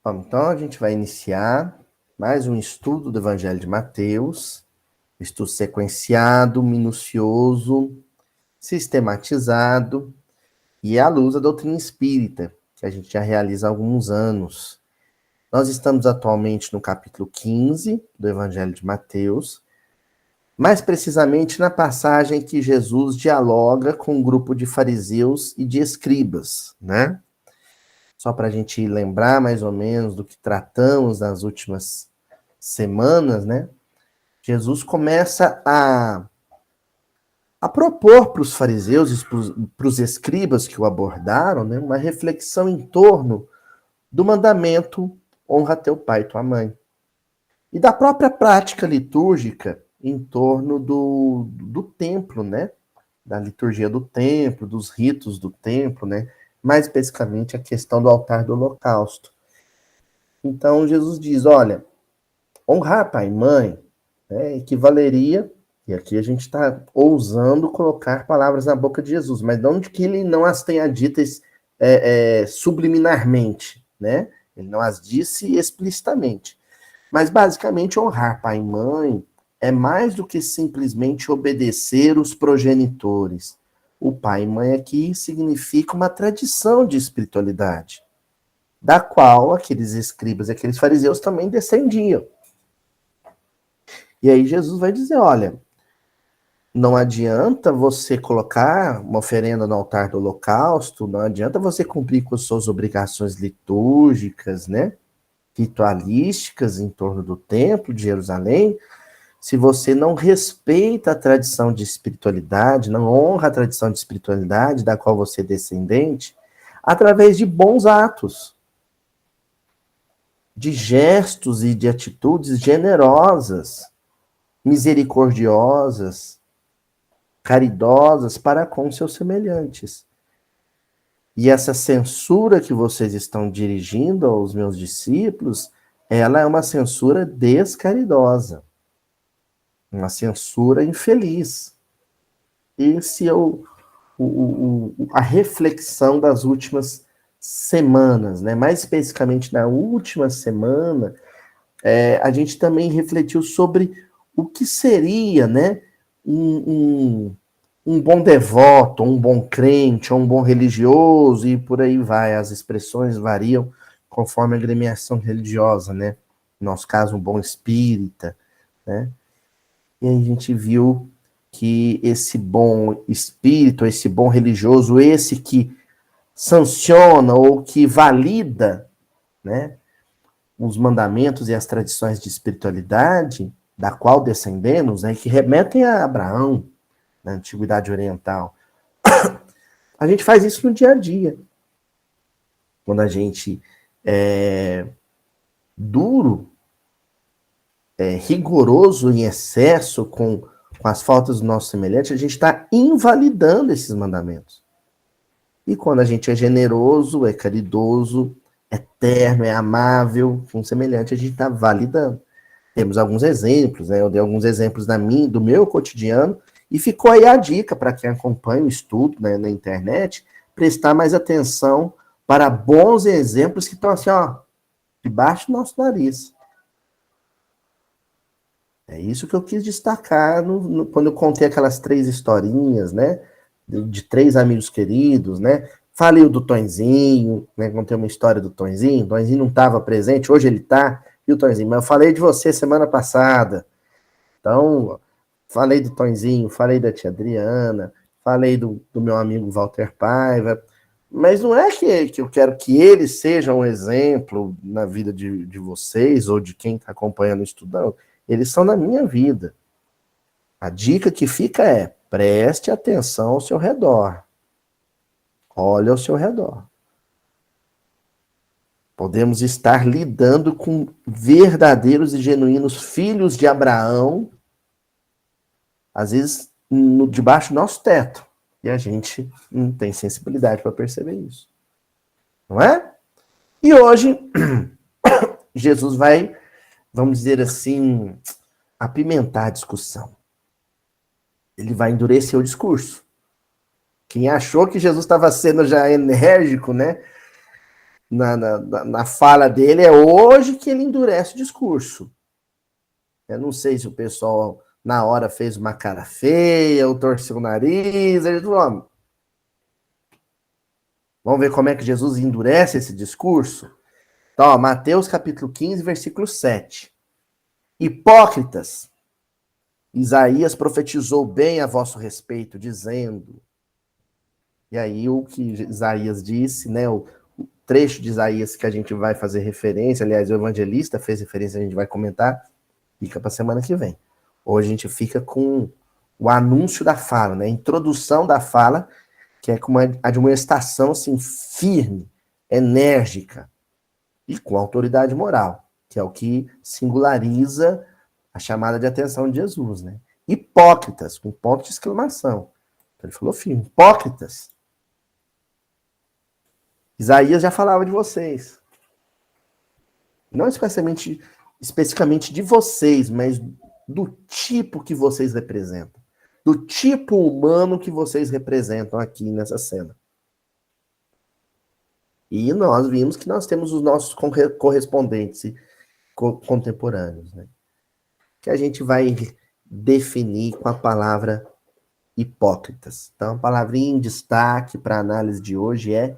Bom, então a gente vai iniciar mais um estudo do Evangelho de Mateus, estudo sequenciado, minucioso, sistematizado e à luz da doutrina espírita, que a gente já realiza há alguns anos. Nós estamos atualmente no capítulo 15 do Evangelho de Mateus, mais precisamente na passagem que Jesus dialoga com um grupo de fariseus e de escribas, né? Só para a gente lembrar mais ou menos do que tratamos nas últimas semanas, né? Jesus começa a propor para os fariseus e para os escribas que o abordaram, né, uma reflexão em torno do mandamento honra teu pai e tua mãe. E da própria prática litúrgica em torno do templo, né? Da liturgia do templo, dos ritos do templo, né? Mais especificamente a questão do altar do holocausto. Então Jesus diz, olha, honrar pai e mãe, né, equivaleria, e aqui a gente está ousando colocar palavras na boca de Jesus, mas não de que ele não as tenha ditas subliminarmente, né? Ele não as disse explicitamente. Mas basicamente honrar pai e mãe é mais do que simplesmente obedecer os progenitores. O pai e mãe aqui significa uma tradição de espiritualidade, da qual aqueles escribas e aqueles fariseus também descendiam. E aí Jesus vai dizer, olha, não adianta você colocar uma oferenda no altar do holocausto, não adianta você cumprir com as suas obrigações litúrgicas, né, ritualísticas em torno do templo de Jerusalém, se você não respeita a tradição de espiritualidade, não honra a tradição de espiritualidade da qual você é descendente, através de bons atos, de gestos e de atitudes generosas, misericordiosas, caridosas para com seus semelhantes. E essa censura que vocês estão dirigindo aos meus discípulos, ela é uma censura descaridosa, uma censura infeliz. Esse é a reflexão das últimas semanas, né? Mais especificamente na última semana, a gente também refletiu sobre o que seria, né, um bom devoto, um bom crente, um bom religioso, e por aí vai. As expressões variam conforme a agremiação religiosa, né? No nosso caso, um bom espírita, né? E a gente viu que esse bom espírito, esse bom religioso, esse que sanciona ou que valida, né, os mandamentos e as tradições de espiritualidade, da qual descendemos, né, que remetem a Abraão, na Antiguidade Oriental. A gente faz isso no dia a dia. Quando a gente é duro, rigoroso em excesso com as faltas do nosso semelhante, a gente está invalidando esses mandamentos. E quando a gente é generoso, é caridoso, é terno, é amável com o semelhante, a gente está validando. Temos alguns exemplos, né? Eu dei alguns exemplos do meu cotidiano, e ficou aí a dica para quem acompanha o estudo, né, na internet, prestar mais atenção para bons exemplos que estão assim, ó, debaixo do nosso nariz. É isso que eu quis destacar quando eu contei aquelas 3 historinhas, né? De 3 amigos queridos, né? Falei o do Tonzinho, né? Contei uma história do Tonzinho. O Tonzinho não estava presente, hoje ele está. E o Tonzinho, mas eu falei de você semana passada. Então, falei do Tonzinho, falei da tia Adriana, falei do meu amigo Walter Paiva. Mas não é que eu quero que eles sejam um exemplo na vida de vocês ou de quem está acompanhando o estudo, não. Eles são na minha vida. A dica que fica é: preste atenção ao seu redor. Olhe ao seu redor. Podemos estar lidando com verdadeiros e genuínos filhos de Abraão, às vezes debaixo do nosso teto. E a gente não tem sensibilidade para perceber isso. Não é? E hoje, Jesus vai, vamos dizer assim, apimentar a discussão. Ele vai endurecer o discurso. Quem achou que Jesus estava sendo já enérgico, né, na fala dele, é hoje que ele endurece o discurso. Eu não sei se o pessoal, na hora, fez uma cara feia, ou torceu o nariz, ele falou, vamos ver como é que Jesus endurece esse discurso? Então, ó, Mateus capítulo 15, versículo 7. Hipócritas, Isaías profetizou bem a vosso respeito, dizendo... E aí o que Isaías disse, né, o trecho de Isaías que a gente vai fazer referência, aliás, o evangelista fez referência, a gente vai comentar, fica para a semana que vem. Hoje a gente fica com o anúncio da fala, né, a introdução da fala, que é com uma admoestação assim, firme, enérgica e com autoridade moral, que é o que singulariza a chamada de atenção de Jesus, né? Hipócritas, com ponto de exclamação. Então ele falou firme, hipócritas. Isaías já falava de vocês. Não especificamente de vocês, mas do tipo que vocês representam. Do tipo humano que vocês representam aqui nessa cena. E nós vimos que nós temos os nossos correspondentes e contemporâneos, né? Que a gente vai definir com a palavra hipócritas. Então, a palavrinha em destaque para a análise de hoje é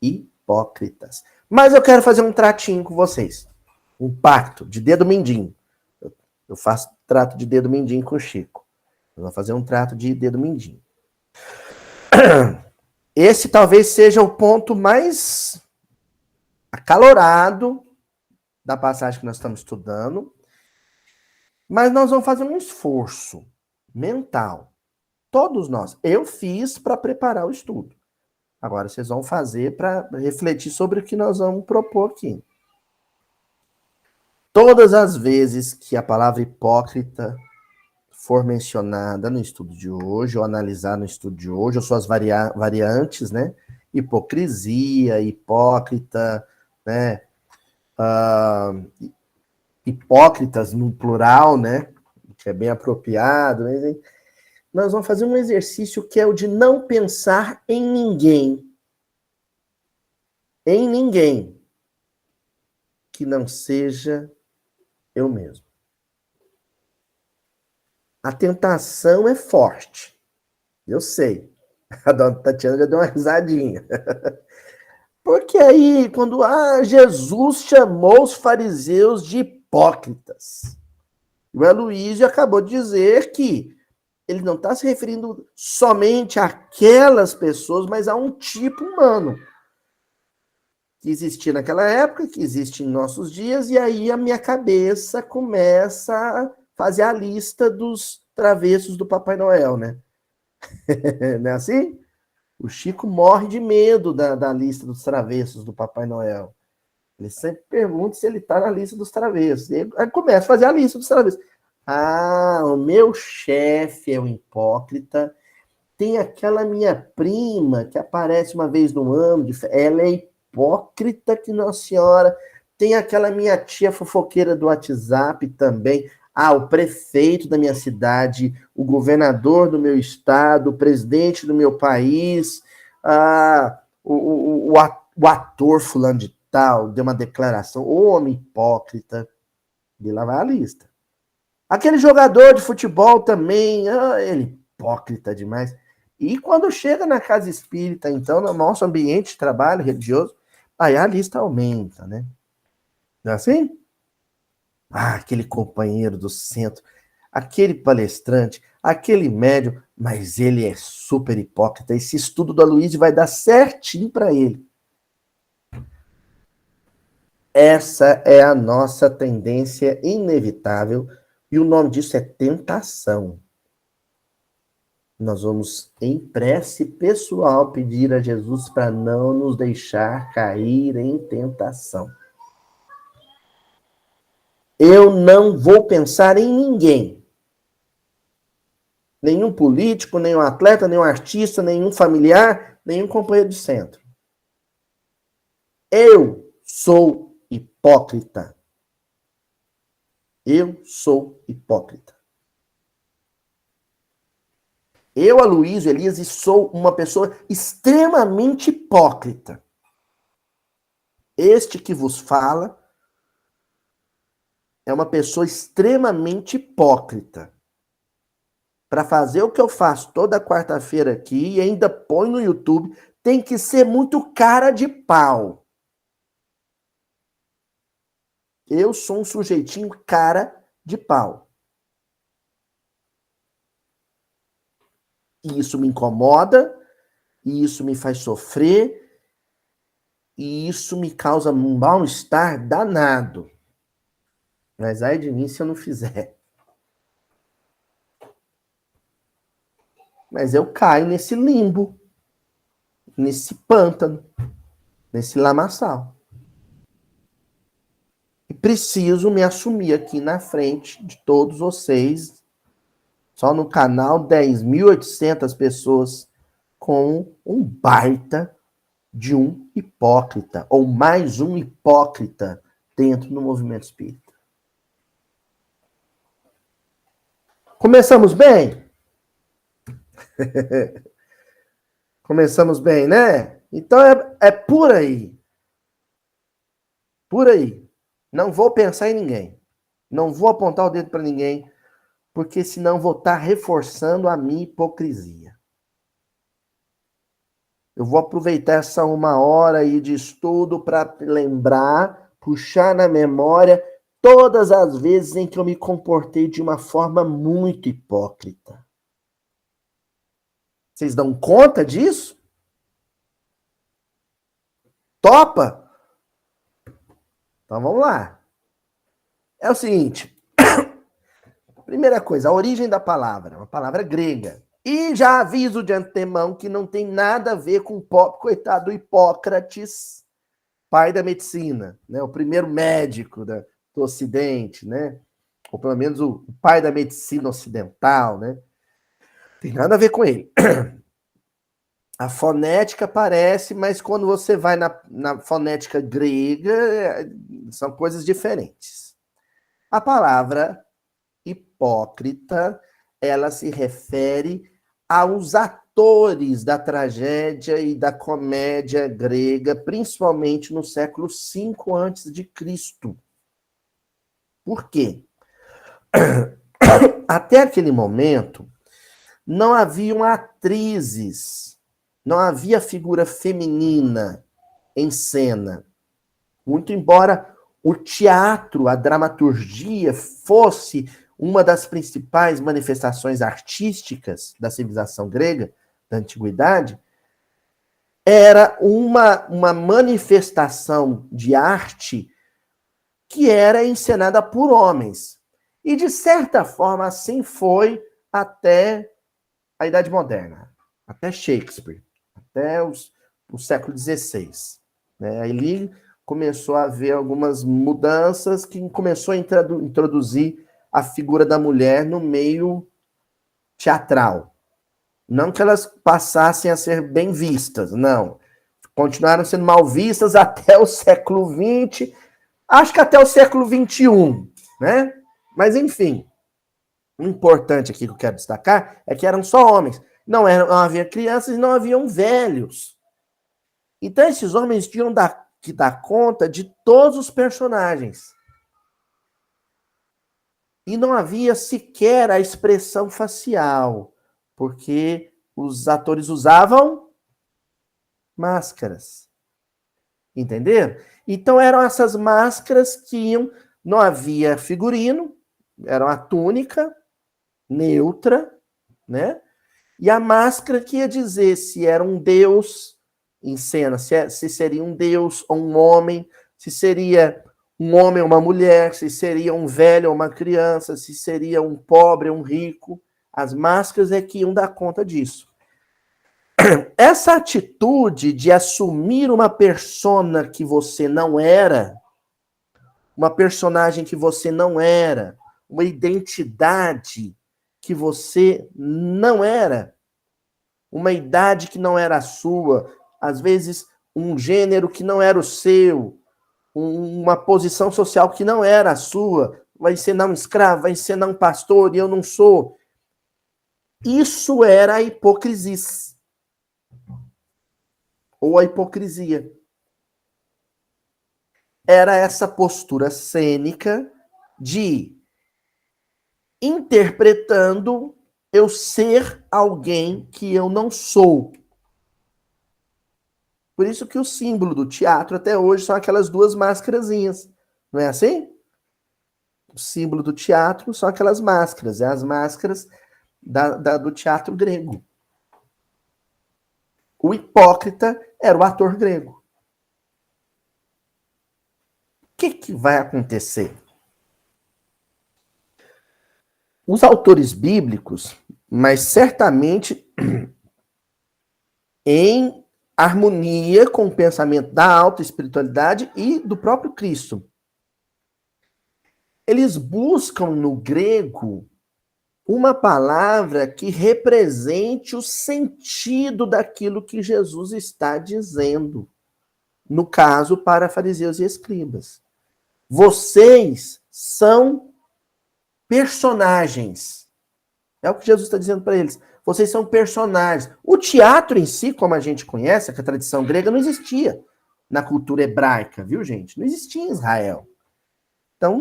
hipócritas. Mas eu quero fazer um tratinho com vocês. Um pacto de dedo mindinho. Eu faço trato de dedo mindinho com o Chico. Eu vou fazer um trato de dedo mindinho. Esse talvez seja o ponto mais acalorado da passagem que nós estamos estudando. Mas nós vamos fazer um esforço mental. Todos nós. Eu fiz para preparar o estudo. Agora vocês vão fazer para refletir sobre o que nós vamos propor aqui. Todas as vezes que a palavra hipócrita for mencionada no estudo de hoje, ou analisar no estudo de hoje, ou suas variantes, né? Hipocrisia, hipócrita, né? Hipócritas no plural, né? Que é bem apropriado, né? Nós vamos fazer um exercício que é o de não pensar em ninguém. Em ninguém que não seja eu mesmo. A tentação é forte. Eu sei. A dona Tatiana já deu uma risadinha. Porque aí, quando Jesus chamou os fariseus de hipócritas. O Aloysio acabou de dizer que ele não está se referindo somente àquelas pessoas, mas a um tipo humano que existia naquela época, que existe em nossos dias, e aí a minha cabeça começa a fazer a lista dos travessos do Papai Noel, né? Não é assim? O Chico morre de medo da lista dos travessos do Papai Noel. Ele sempre pergunta se ele está na lista dos travessos. Aí começa a fazer a lista dos travessos. O meu chefe é um hipócrita. Tem aquela minha prima que aparece uma vez no ano, ela é hipócrita que Nossa Senhora. Tem aquela minha tia fofoqueira do WhatsApp também. O prefeito da minha cidade, o governador do meu estado, o presidente do meu país, o ator fulano de tal, deu uma declaração, homem hipócrita. E lá vai a lista. Aquele jogador de futebol também, ele hipócrita demais. E quando chega na casa espírita, então, no nosso ambiente de trabalho religioso, aí a lista aumenta, né? Não é assim? Aquele companheiro do centro, aquele palestrante, aquele médium, mas ele é super hipócrita. Esse estudo do Aloysio vai dar certinho para ele. Essa é a nossa tendência inevitável e o nome disso é tentação. Nós vamos, em prece pessoal, pedir a Jesus para não nos deixar cair em tentação. Eu não vou pensar em ninguém. Nenhum político, nenhum atleta, nenhum artista, nenhum familiar, nenhum companheiro de centro. Eu sou hipócrita. Eu sou hipócrita. Eu, Aloysio Elias, sou uma pessoa extremamente hipócrita. Este que vos fala é uma pessoa extremamente hipócrita. Para fazer o que eu faço toda quarta-feira aqui e ainda põe no YouTube, tem que ser muito cara de pau. Eu sou um sujeitinho cara de pau. E isso me incomoda, e isso me faz sofrer, e isso me causa um mal-estar danado. Mas ai de mim se eu não fizer. Mas eu caio nesse limbo, nesse pântano, nesse lamaçal. E preciso me assumir aqui na frente de todos vocês. Só no canal 10.800 pessoas com um baita de um hipócrita, ou mais um hipócrita dentro do movimento espírita. Começamos bem? Começamos bem, né? Então é por aí. Por aí. Não vou pensar em ninguém. Não vou apontar o dedo para ninguém, porque senão vou estar reforçando a minha hipocrisia. Eu vou aproveitar essa 1 hora aí de estudo para lembrar, puxar na memória todas as vezes em que eu me comportei de uma forma muito hipócrita. Vocês dão conta disso? Topa? Então vamos lá. É o seguinte. Primeira coisa, a origem da palavra, uma palavra grega. E já aviso de antemão que não tem nada a ver com o coitado do Hipócrates, pai da medicina, né? O primeiro médico do Ocidente, né? Ou pelo menos o pai da medicina ocidental, né? Tem nada a ver com ele. A fonética parece, mas quando você vai na fonética grega, são coisas diferentes. A palavra hipócrita, ela se refere aos atores da tragédia e da comédia grega, principalmente no século V a.C. Por quê? Até aquele momento, não haviam atrizes, não havia figura feminina em cena. Muito embora o teatro, a dramaturgia fosse uma das principais manifestações artísticas da civilização grega, da antiguidade, era uma manifestação de arte que era encenada por homens. E, de certa forma, assim foi até a Idade Moderna, até Shakespeare, até o século XVI. Né? Aí começou a haver algumas mudanças que começou a introduzir a figura da mulher no meio teatral. Não que elas passassem a ser bem vistas, não. Continuaram sendo mal vistas até o século XX, acho que até o século XXI, né? Mas, enfim, o importante aqui que eu quero destacar é que eram só homens. Não havia crianças e não haviam velhos. Então, esses homens tinham que dar conta de todos os personagens. E não havia sequer a expressão facial, porque os atores usavam máscaras. Entenderam? Então eram essas máscaras que iam, não havia figurino, era uma túnica neutra, né? E a máscara que ia dizer se era um deus em cena, se seria um deus ou um homem, se seria um homem ou uma mulher, se seria um velho ou uma criança, se seria um pobre ou um rico. As máscaras é que iam dar conta disso. Essa atitude de assumir uma persona que você não era, uma personagem que você não era, uma identidade que você não era, uma idade que não era a sua, às vezes um gênero que não era o seu, uma posição social que não era a sua, vai ensinar um escravo, vai ensinar um pastor, e eu não sou. Isso era a hipocrisia. Ou a hipocrisia. era essa postura cênica de interpretando eu ser alguém que eu não sou. Por isso que o símbolo do teatro até hoje são aquelas duas máscarazinhas. Não é assim? O símbolo do teatro são aquelas máscaras. É as máscaras do teatro grego. O hipócrita era o ator grego. O que vai acontecer? Os autores bíblicos, mas certamente em harmonia com o pensamento da alta espiritualidade e do próprio Cristo. Eles buscam no grego uma palavra que represente o sentido daquilo que Jesus está dizendo. No caso, para fariseus e escribas. Vocês são personagens. É o que Jesus está dizendo para eles. Vocês são personagens. O teatro em si, como a gente conhece, que a tradição grega não existia na cultura hebraica, viu, gente? Não existia em Israel. Então,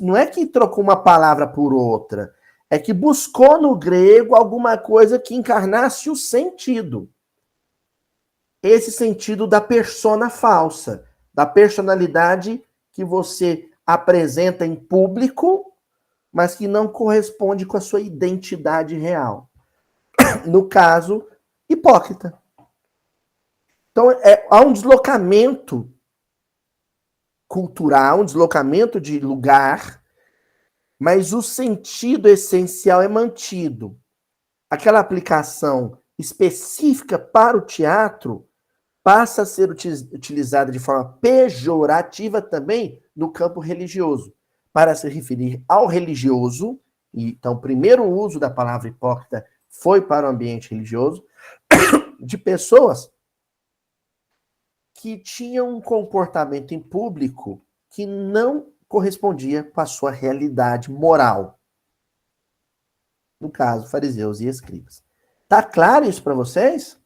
não é que trocou uma palavra por outra. É que buscou no grego alguma coisa que encarnasse o sentido. Esse sentido da persona falsa, da personalidade que você apresenta em público, mas que não corresponde com a sua identidade real. No caso, hipócrita. Então, há um deslocamento cultural, um deslocamento de lugar, mas o sentido essencial é mantido. Aquela aplicação específica para o teatro passa a ser utilizada de forma pejorativa também no campo religioso, para se referir ao religioso. Então, o primeiro uso da palavra hipócrita foi para o ambiente religioso, de pessoas que tinham um comportamento em público que não correspondia com a sua realidade moral. No caso, fariseus e escribas. Tá claro isso para vocês?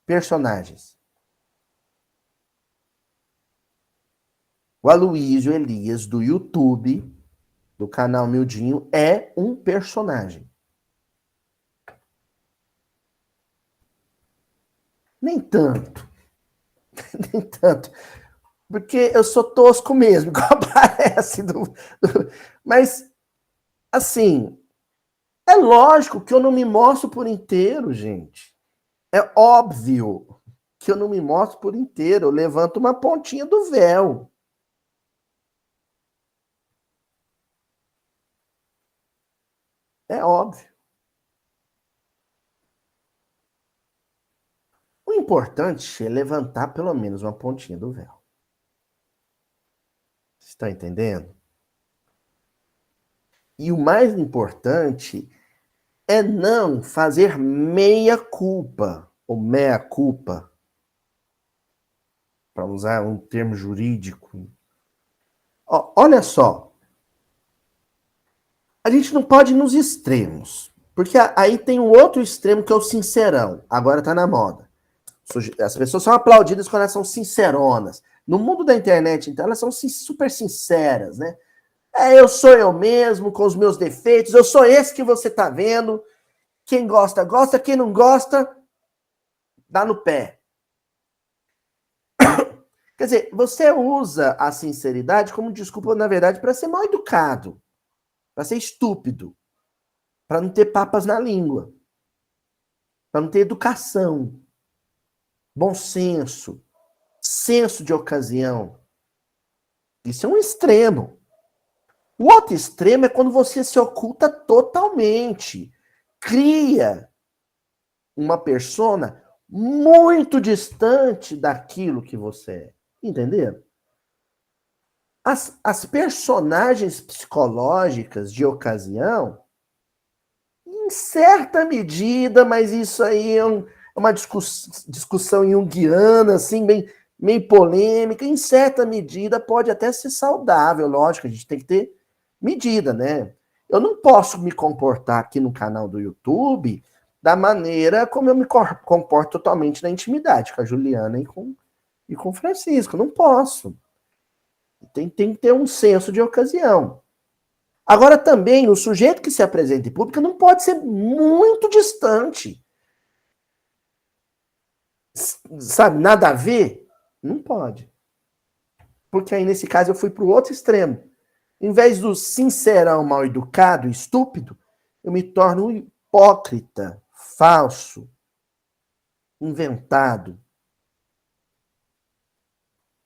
Personagens. O Aloysio Elias, do YouTube, do canal Mildinho, é um personagem. Nem tanto. Nem tanto. Porque eu sou tosco mesmo, igual parece. Mas, assim, é lógico que eu não me mostro por inteiro, gente. É óbvio que eu não me mostro por inteiro. Eu levanto uma pontinha do véu. É óbvio. O importante é levantar pelo menos uma pontinha do véu. Você está entendendo? E o mais importante é não fazer meia culpa, ou meia culpa, para usar um termo jurídico. Olha só, a gente não pode ir nos extremos, porque aí tem um outro extremo que é o sincerão, agora tá na moda. As pessoas são aplaudidas quando elas são sinceronas. No mundo da internet, então, elas são super sinceras, né? Eu sou eu mesmo, com os meus defeitos, eu sou esse que você tá vendo. Quem gosta, gosta. Quem não gosta, dá no pé. Quer dizer, você usa a sinceridade como desculpa, na verdade, para ser mal educado, para ser estúpido, para não ter papas na língua, para não ter educação, bom senso, senso de ocasião. Isso é um extremo. O outro extremo é quando você se oculta totalmente, cria uma persona muito distante daquilo que você é. Entenderam? As personagens psicológicas de ocasião, em certa medida, mas isso aí é uma discussão junguiana, assim, meio polêmica, em certa medida pode até ser saudável, lógico, a gente tem que ter medida, né? Eu não posso me comportar aqui no canal do YouTube da maneira como eu me comporto totalmente na intimidade com a Juliana e com e com Francisco. Não posso. Tem que ter um senso de ocasião. Agora, também, o sujeito que se apresenta em público não pode ser muito distante. Sabe, nada a ver? Não pode. Porque aí, nesse caso, eu fui para o outro extremo. Em vez do sincerão, mal educado, estúpido, eu me torno um hipócrita, falso, inventado.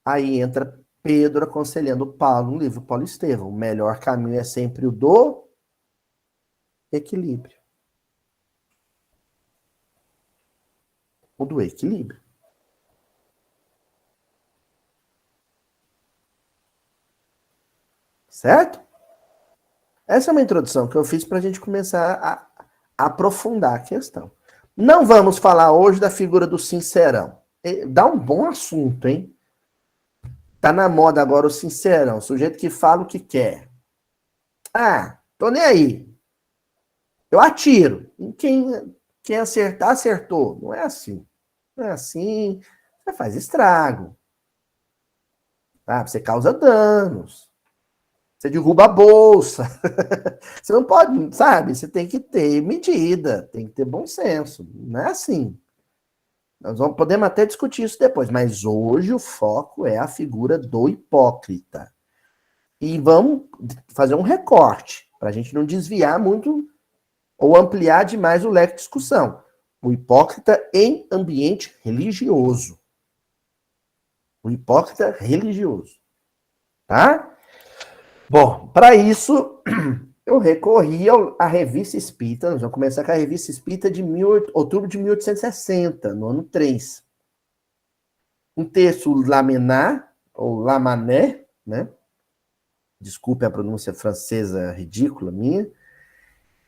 Aí entra Pedro aconselhando Paulo no livro Paulo Estevão. O melhor caminho é sempre o do equilíbrio. O do equilíbrio. Certo? Essa é uma introdução que eu fiz para a gente começar a aprofundar a questão. Não vamos falar hoje da figura do sincerão. Dá um bom assunto, hein? Tá na moda agora o sincerão, o sujeito que fala o que quer. Ah, tô nem aí. Eu atiro. Quem acertar, acertou. Não é assim. Não é assim. Você faz estrago. Tá? Você causa danos. Você derruba a bolsa. Você não pode, sabe? Você tem que ter medida, tem que ter bom senso. Não é assim. Podemos até discutir isso depois, mas hoje o foco é a figura do hipócrita. E vamos fazer um recorte, para a gente não desviar muito ou ampliar demais o leque de discussão. O hipócrita em ambiente religioso. O hipócrita religioso. Tá? Bom, para isso, eu recorri à Revista Espírita. Nós vamos começar com a Revista Espírita de outubro de 1860, no ano 3. Um texto laminar, ou lamané, né? Desculpe a pronúncia francesa ridícula minha.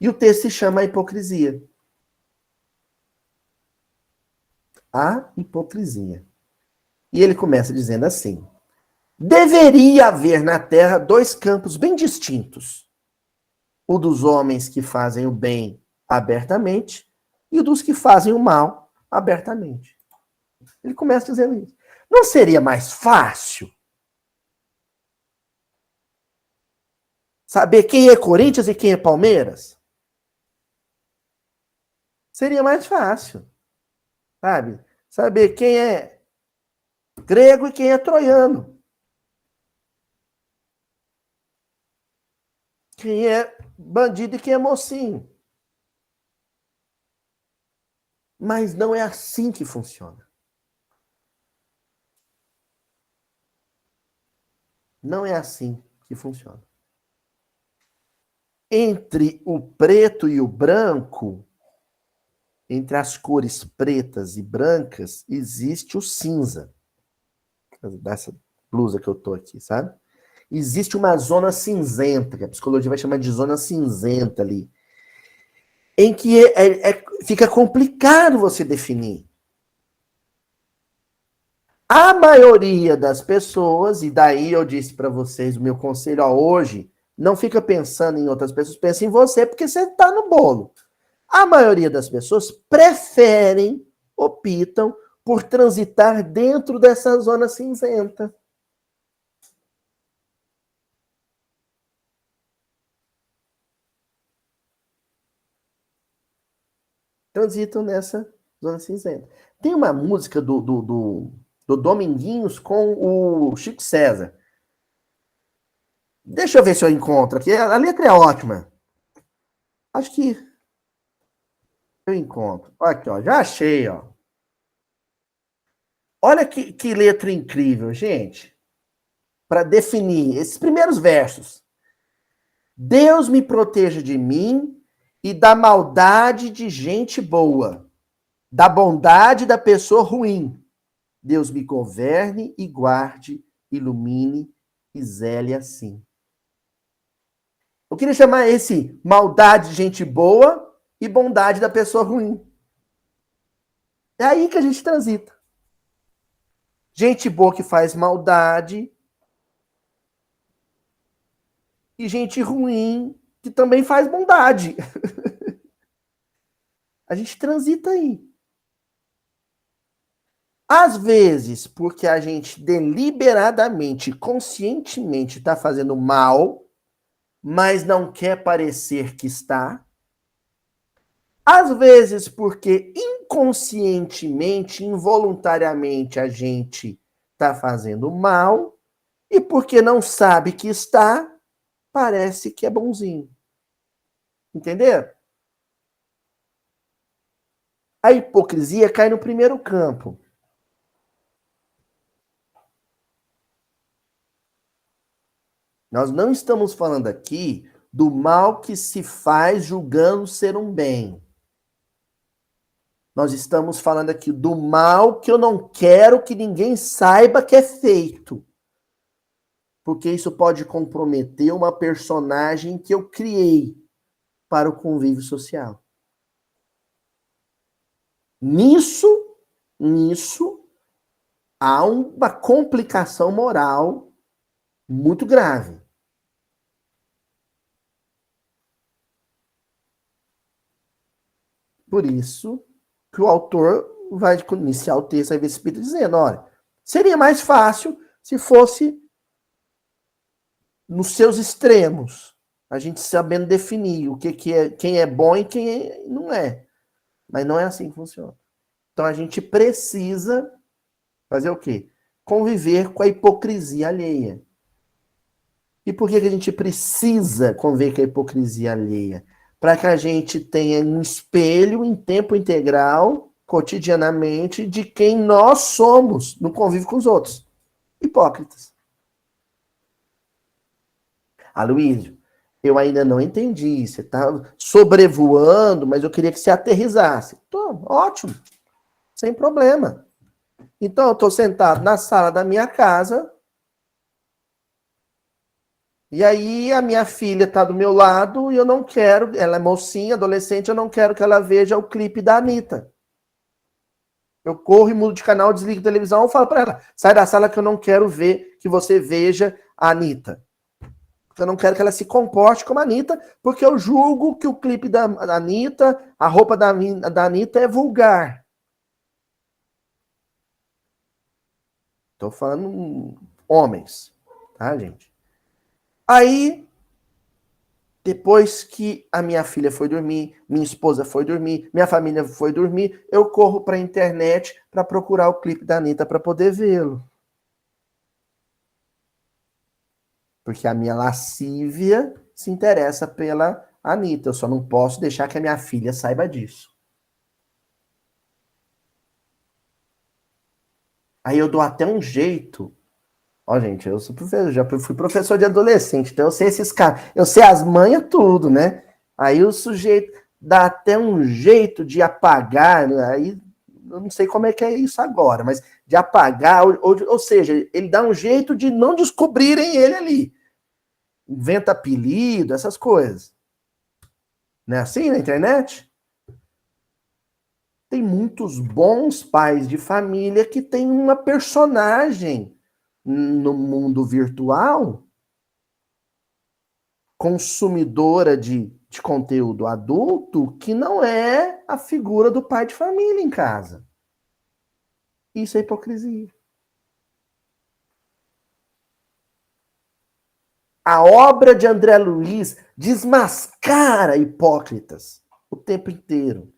E o texto se chama A Hipocrisia. A Hipocrisia. E ele começa dizendo assim: deveria haver na Terra dois campos bem distintos. O dos homens que fazem o bem abertamente e o dos que fazem o mal abertamente. Ele começa dizendo isso. Não seria mais fácil saber quem é Corinthians e quem é Palmeiras? Seria mais fácil, sabe? Saber quem é grego e quem é troiano. Quem é bandido e quem é mocinho. Mas não é assim que funciona. Não é assim que funciona. Entre o preto e o branco, entre as cores pretas e brancas, existe o cinza. Dessa blusa que eu tô aqui, sabe? Existe uma zona cinzenta, que a psicologia vai chamar de zona cinzenta ali, em que fica complicado você definir. A maioria das pessoas, e daí eu disse para vocês, o meu conselho hoje, não fica pensando em outras pessoas, pensa em você, porque você está no bolo. A maioria das pessoas preferem, optam por transitar dentro dessa zona cinzenta. Transitam nessa zona cinzenta. Tem uma música do Dominguinhos com o Chico César. Deixa eu ver se eu encontro aqui. A letra é ótima. Acho que eu encontro. Aqui, ó. Já achei, ó. Olha que letra incrível, gente. Para definir esses primeiros versos. Deus me proteja de mim e da maldade de gente boa, da bondade da pessoa ruim. Deus me governe e guarde, ilumine e zele assim. Eu queria chamar esse maldade de gente boa e bondade da pessoa ruim. É aí que a gente transita. Gente boa que faz maldade e gente ruim que também faz bondade. A gente transita aí. Às vezes, porque a gente deliberadamente, conscientemente está fazendo mal, mas não quer parecer que está. Às vezes, porque inconscientemente, involuntariamente, a gente está fazendo mal, e porque não sabe que está, parece que é bonzinho. Entendeu? A hipocrisia cai no primeiro campo. Nós não estamos falando aqui do mal que se faz julgando ser um bem. Nós estamos falando aqui do mal que eu não quero que ninguém saiba que é feito. Porque isso pode comprometer uma personagem que eu criei para o convívio social. Nisso, há uma complicação moral muito grave. Por isso que o autor vai iniciar o texto, vai ver Espírito dizendo, olha, seria mais fácil se fosse nos seus extremos, a gente sabendo definir o que é, quem é bom e quem não é. Mas não é assim que funciona. Então a gente precisa fazer o quê? Conviver com a hipocrisia alheia. E por que a gente precisa conviver com a hipocrisia alheia? Para que a gente tenha um espelho em tempo integral, cotidianamente, de quem nós somos no convívio com os outros. Hipócritas. Aloysio, eu ainda não entendi. Você está sobrevoando, mas eu queria que você aterrizasse. Tô, ótimo, sem problema. Então, eu estou sentado na sala da minha casa, e aí a minha filha está do meu lado e eu não quero, ela é mocinha, adolescente, eu não quero que ela veja o clipe da Anitta. Eu corro e mudo de canal, desligo a televisão e falo para ela, sai da sala que eu não quero ver que você veja a Anitta. Eu não quero que ela se comporte como a Anitta, porque eu julgo que o clipe da Anitta, a roupa da Anitta é vulgar. Estou falando homens, tá, gente? Aí, depois que a minha filha foi dormir, minha esposa foi dormir, minha família foi dormir, eu corro para a internet para procurar o clipe da Anitta para poder vê-lo. Porque a minha lascívia se interessa pela Anitta. Eu só não posso deixar que a minha filha saiba disso. Aí eu dou até um jeito. Ó, gente, eu sou professor, já fui professor de adolescente, então eu sei esses caras, eu sei as manhas tudo, né? Aí o sujeito dá até um jeito de apagar, né? Aí eu não sei como é que é isso agora, mas de apagar, ou seja, ele dá um jeito de não descobrirem ele ali. Inventa apelido, essas coisas. Não é assim na internet? Tem muitos bons pais de família que têm uma personagem no mundo virtual consumidora de conteúdo adulto que não é a figura do pai de família em casa. Isso é hipocrisia. A obra de André Luiz desmascara hipócritas o tempo inteiro.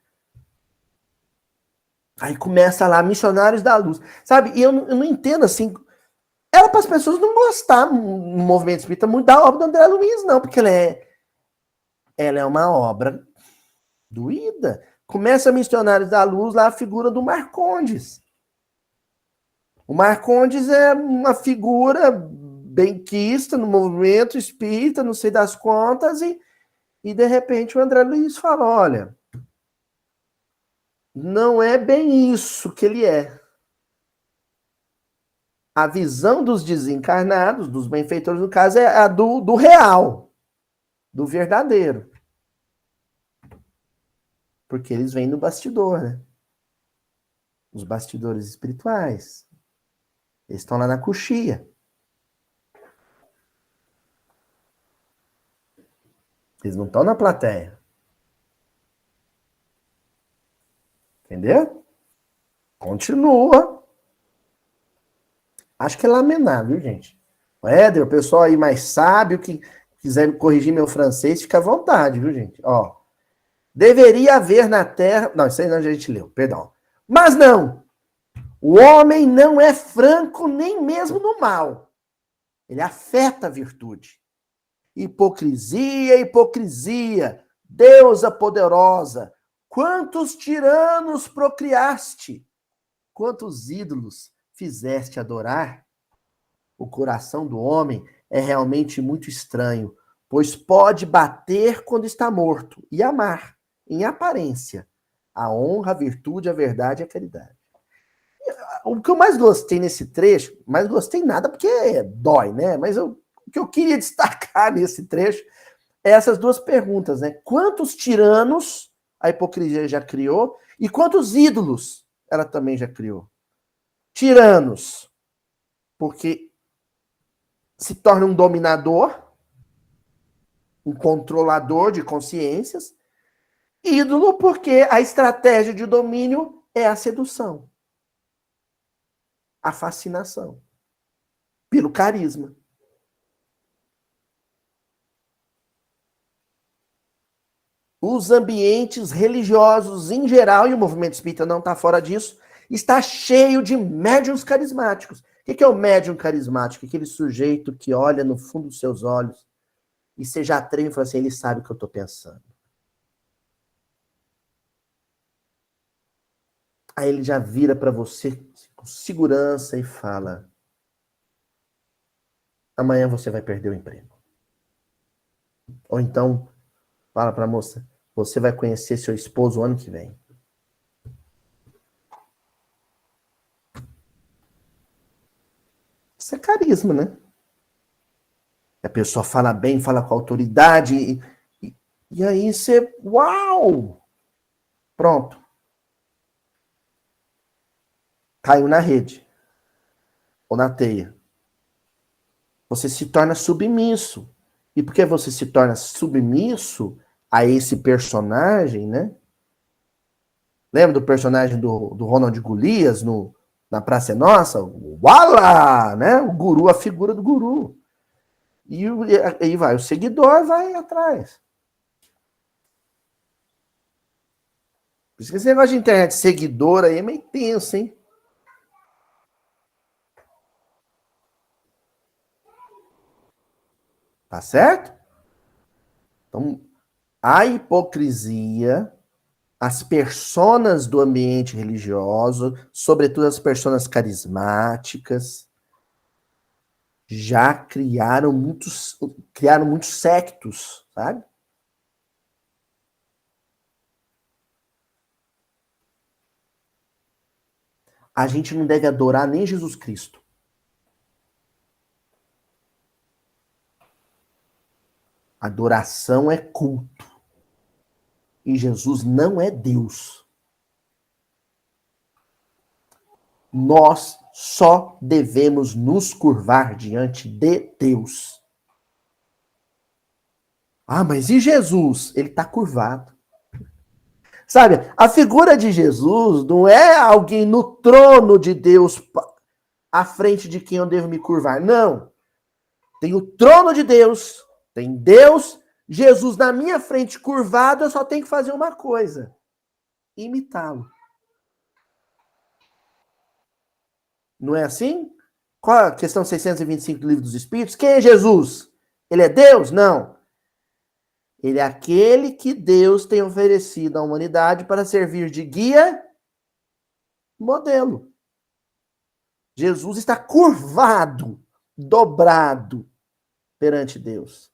Aí começa lá, Missionários da Luz. Sabe, e eu não entendo assim. Era para as pessoas não gostar no movimento espírita muito da obra do André Luiz, não, porque ela é uma obra doída. Começa Missionários da Luz, lá a figura do Marcondes. O Marcondes é uma figura benquista no movimento espírita, não sei das contas, e de repente o André Luiz fala, olha, não é bem isso que ele é. A visão dos desencarnados, dos benfeitores, no caso, é a do real, do verdadeiro. Porque eles vêm no bastidor, né? Os bastidores espirituais. Eles estão lá na coxia. Eles não estão na plateia. Entendeu? Continua. Acho que é lamenável, viu, gente? O Éder, o pessoal aí mais sábio que quiser corrigir meu francês, fica à vontade, viu, gente? Ó, deveria haver na terra. Não, isso aí não a gente leu, perdão. Mas não! O homem não é franco nem mesmo no mal. Ele afeta a virtude. Hipocrisia, hipocrisia, deusa poderosa, quantos tiranos procriaste, quantos ídolos fizeste adorar? O coração do homem é realmente muito estranho, pois pode bater quando está morto e amar, em aparência, a honra, a virtude, a verdade e a caridade. O que eu mais gostei nesse trecho, mais gostei nada porque dói, né? Mas o que eu queria destacar nesse trecho é essas duas perguntas, né? Quantos tiranos a hipocrisia já criou e quantos ídolos ela também já criou? Tiranos, porque se torna um dominador, um controlador de consciências. Ídolo, porque a estratégia de domínio é a sedução, a fascinação, pelo carisma. Os ambientes religiosos em geral, e o movimento espírita não está fora disso, está cheio de médiuns carismáticos. O que é o médium carismático? Aquele sujeito que olha no fundo dos seus olhos e você já treme e fala assim, ele sabe o que eu estou pensando. Aí ele já vira para você com segurança e fala, amanhã você vai perder o emprego. Ou então, fala para a moça, você vai conhecer seu esposo o ano que vem. Isso é carisma, né? A pessoa fala bem, fala com autoridade, e aí você, uau! Pronto. Caiu na rede, ou na teia. Você se torna submisso. E porque você se torna submisso a esse personagem, né? Lembra do personagem do Ronald Golias na Praça é Nossa? Uala! Né? O guru, a figura do guru. E aí vai, o seguidor vai atrás. Por isso que esse negócio de internet seguidor aí é meio tenso, hein? Tá certo? Então, a hipocrisia, as personas do ambiente religioso, sobretudo as personas carismáticas, já criaram muitos sectos, sabe? A gente não deve adorar nem Jesus Cristo. Adoração é culto. E Jesus não é Deus. Nós só devemos nos curvar diante de Deus. Ah, mas e Jesus? Ele está curvado. Sabe, a figura de Jesus não é alguém no trono de Deus à frente de quem eu devo me curvar. Não. Tem o trono de Deus, tem Deus, Jesus na minha frente curvado, eu só tenho que fazer uma coisa: imitá-lo. Não é assim? Qual a questão 625 do Livro dos Espíritos? Quem é Jesus? Ele é Deus? Não. Ele é aquele que Deus tem oferecido à humanidade para servir de guia, modelo. Jesus está curvado, dobrado perante Deus.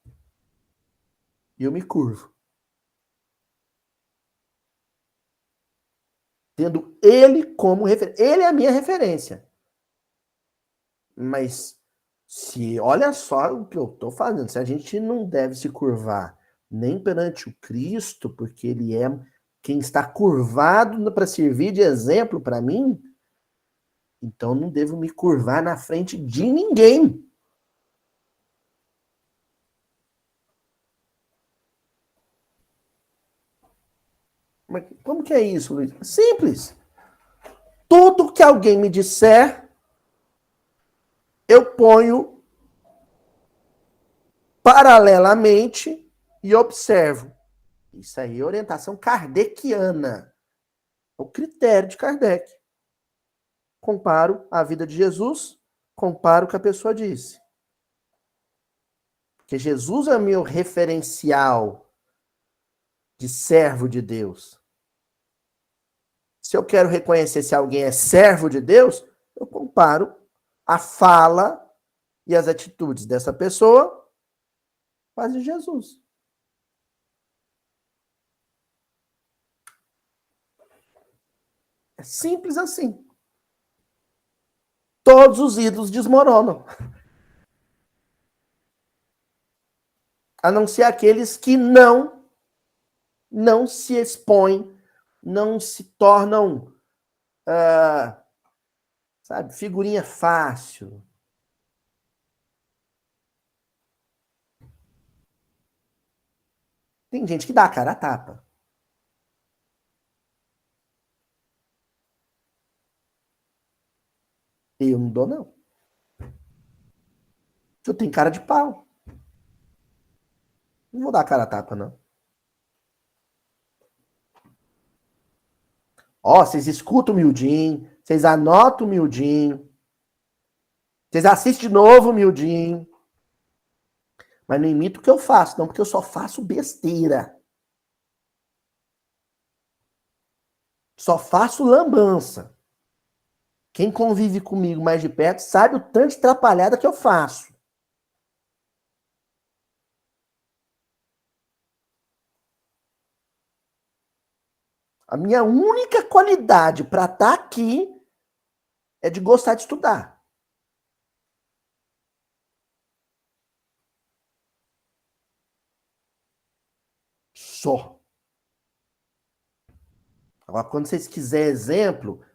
E eu me curvo. Tendo ele como referência. Ele é a minha referência. Mas olha só o que eu estou fazendo, se a gente não deve se curvar nem perante o Cristo, porque ele é quem está curvado para servir de exemplo para mim, então não devo me curvar na frente de ninguém. Mas como que é isso, Luiz? Simples. Tudo que alguém me disser, ponho paralelamente e observo. Isso aí é orientação kardeciana. É o critério de Kardec. Comparo a vida de Jesus, comparo o que a pessoa disse. Porque Jesus é o meu referencial de servo de Deus. Se eu quero reconhecer se alguém é servo de Deus, eu comparo a fala e as atitudes dessa pessoa com as de Jesus. É simples assim. Todos os ídolos desmoronam. A não ser aqueles que não se expõem, não se tornam, sabe, figurinha fácil. Tem gente que dá a cara a tapa. Eu não dou, não. Eu tenho cara de pau. Não vou dar a cara a tapa, não. Ó, vocês escutam o miudinho, vocês anotam o miudinho, vocês assistem de novo o miudinho. Mas não imito o que eu faço, não, porque eu só faço besteira. Só faço lambança. Quem convive comigo mais de perto sabe o tanto de atrapalhada que eu faço. A minha única qualidade para estar aqui é de gostar de estudar. Só. Agora, quando vocês quiserem exemplo,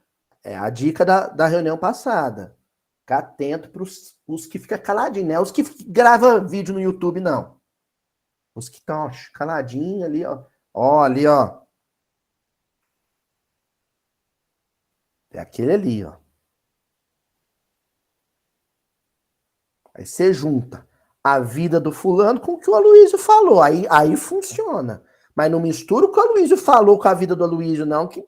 é a dica da reunião passada. Ficar atento para os que ficam caladinhos, né? Os que gravam vídeo no YouTube, não. Os que estão caladinhos ali, ó. Ó, ali, ó. É aquele ali, ó. Aí você junta a vida do fulano com o que o Aloysio falou. Aí funciona. Mas não mistura o que o Aloysio falou com a vida do Aloysio, não, que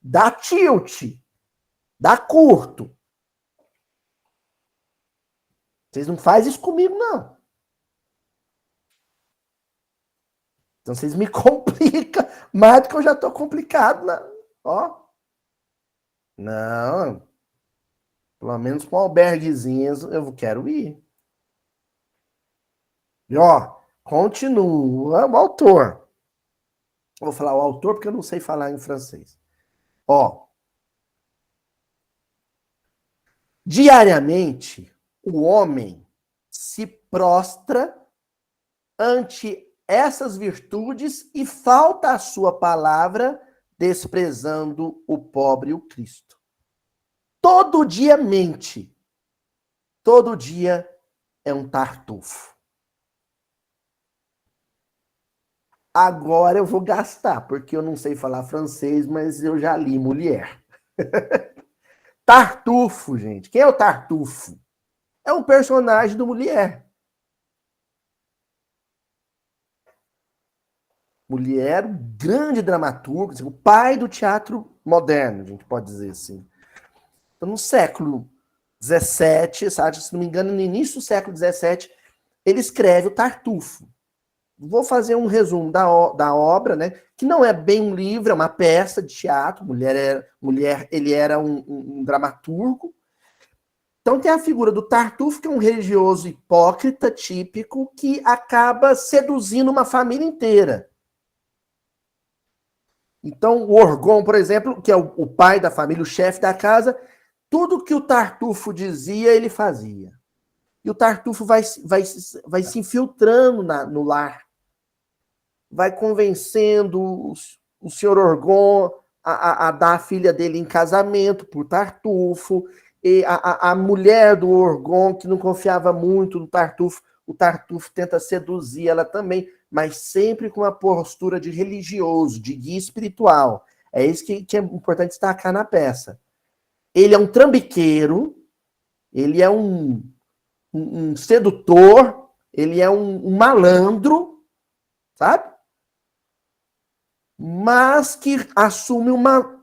dá tilt. Dá curto. Vocês não fazem isso comigo, não. Então vocês me complicam mais do que eu já tô complicado, né? Ó. Não. Pelo menos com alberguezinhas eu quero ir. E ó, continua o autor. Eu vou falar o autor porque eu não sei falar em francês. Ó. Diariamente, o homem se prostra ante essas virtudes e falta a sua palavra, desprezando o pobre e o Cristo. Todo dia mente. Todo dia é um tartufo. Agora eu vou gastar, porque eu não sei falar francês, mas eu já li Mulher. Tartufo, gente. Quem é o Tartufo? É um personagem do Mulher. Mulher, grande dramaturgo, o pai do teatro moderno, a gente pode dizer assim. Então, no século XVII, sabe, se não me engano, no início do século XVII, ele escreve o Tartufo. Vou fazer um resumo da obra, né? Que não é bem um livro, é uma peça de teatro. Ele era um dramaturgo. Então tem a figura do Tartufo, que é um religioso hipócrita típico que acaba seduzindo uma família inteira. Então o Orgon, por exemplo, que é o pai da família, o chefe da casa, tudo que o Tartufo dizia, ele fazia. E o Tartufo vai se infiltrando no lar. Vai convencendo o senhor Orgon a dar a filha dele em casamento por Tartufo. E a mulher do Orgon, que não confiava muito no Tartufo, o Tartufo tenta seduzir ela também, mas sempre com uma postura de religioso, de guia espiritual. É isso que é importante destacar na peça. Ele é um trambiqueiro, ele é um sedutor, ele é um malandro, sabe? Mas que assume uma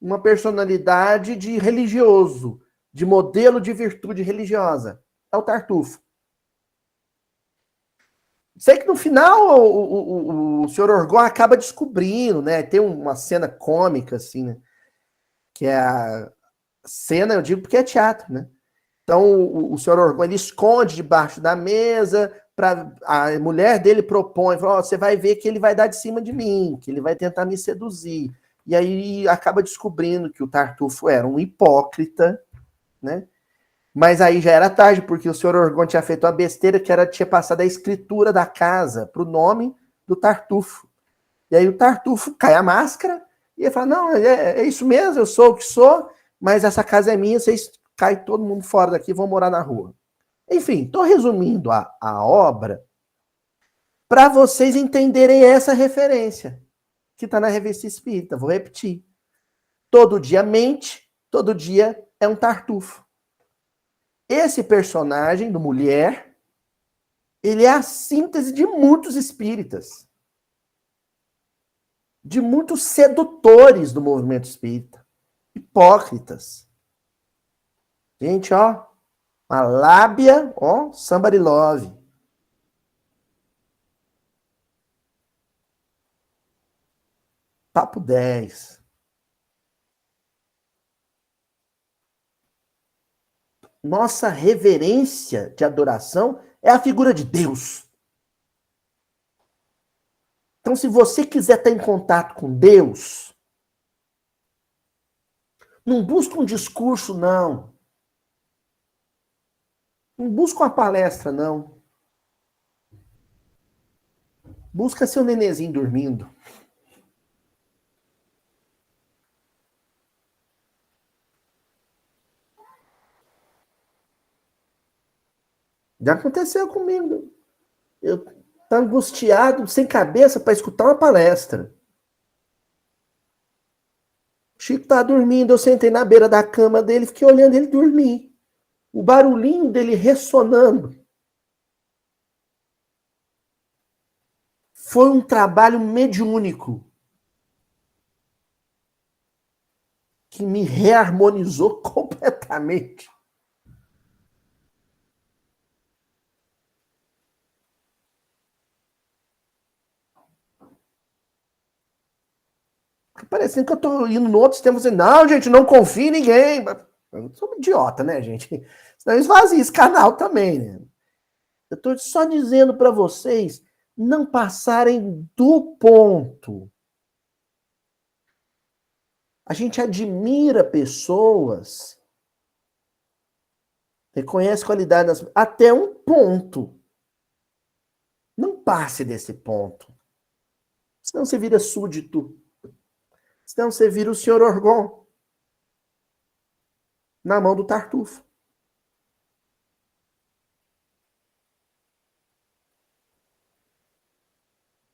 uma personalidade de religioso, de modelo de virtude religiosa. É o Tartufo. Sei que no final o senhor Orgon acaba descobrindo, né? Tem uma cena cômica, assim, né? Que é a cena, eu digo porque é teatro, né? Então o senhor Orgon ele esconde debaixo da mesa, a mulher dele propõe, fala, oh, você vai ver que ele vai dar de cima de mim, que ele vai tentar me seduzir. E aí acaba descobrindo que o Tartufo era um hipócrita, né? Mas aí já era tarde, porque o senhor Orgon tinha feito uma besteira que tinha passado a escritura da casa para o nome do Tartufo. E aí o Tartufo cai a máscara e ele fala, não, é isso mesmo, eu sou o que sou, mas essa casa é minha, vocês caem todo mundo fora daqui e vão morar na rua. Enfim, estou resumindo a obra para vocês entenderem essa referência que está na Revista Espírita. Vou repetir. Todo dia mente, todo dia é um Tartufo. Esse personagem do mulher, ele é a síntese de muitos espíritas, de muitos sedutores do movimento espírita, hipócritas. Gente, ó, uma lábia, ó, somebody love. Papo 10. Nossa reverência de adoração é a figura de Deus. Então, se você quiser estar em contato com Deus, não busca um discurso, não. Não busca uma palestra, não. Busca seu nenenzinho dormindo. Já aconteceu comigo. Eu tô angustiado, sem cabeça para escutar uma palestra. O Chico tá dormindo, eu sentei na beira da cama dele, fiquei olhando ele dormir. O barulhinho dele ressonando. Foi um trabalho mediúnico que me reharmonizou completamente. Parecendo que eu tô indo no outro sistema, você, não, gente, não confia em ninguém. Eu sou um idiota, né, gente? Senão esvazia esse canal também, né? Eu tô só dizendo para vocês não passarem do ponto. A gente admira pessoas, reconhece qualidade até um ponto. Não passe desse ponto. Senão você vira súdito. Senão você vira o senhor Orgon na mão do Tartufo.